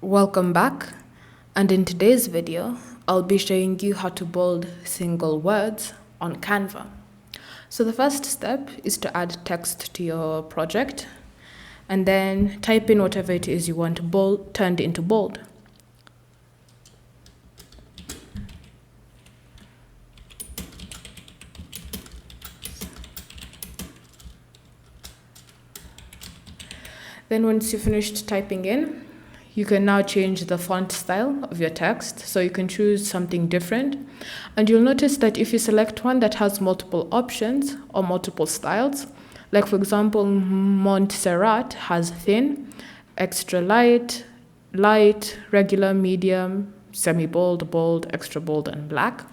Welcome back, and in today's video I'll be showing you how to bold single words on Canva. So the first step is to add text to your project and then type in whatever it is you want bold turned into bold. Then once you've finished typing in, you can now change the font style of your text, so you can choose something different. And you'll notice that if you select one that has multiple options or multiple styles, like for example, Montserrat has thin, extra light, light, regular, medium, semi-bold, bold, extra bold, and black.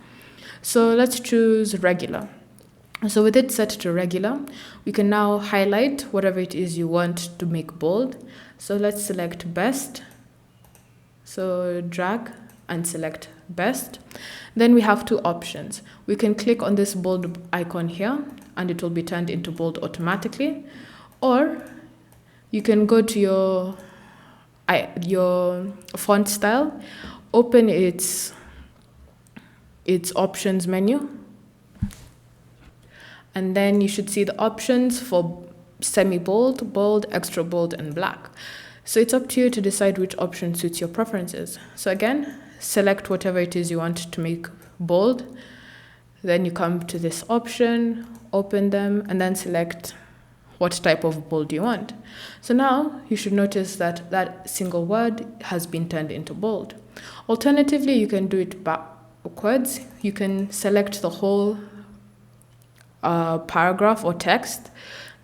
So let's choose regular. So with it set to regular, we can now highlight whatever it is you want to make bold. So let's select best. So drag and select best. Then we have two options. We can click on this bold icon here and it will be turned into bold automatically. Or you can go to your font style, open its options menu, and then you should see the options for semi-bold, bold, extra bold, and black. So it's up to you to decide which option suits your preferences. So again, select whatever it is you want to make bold. Then you come to this option, open them, and then select what type of bold you want. So now you should notice that that single word has been turned into bold. Alternatively, you can do it backwards. You can select the whole paragraph or text,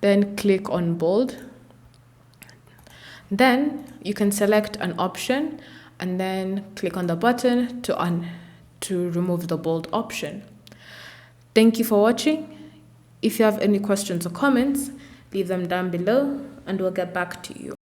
then click on bold. Then you can select an option and then click on the button to remove the bold option. Thank you for watching. If you have any questions or comments, leave them down below and we'll get back to you.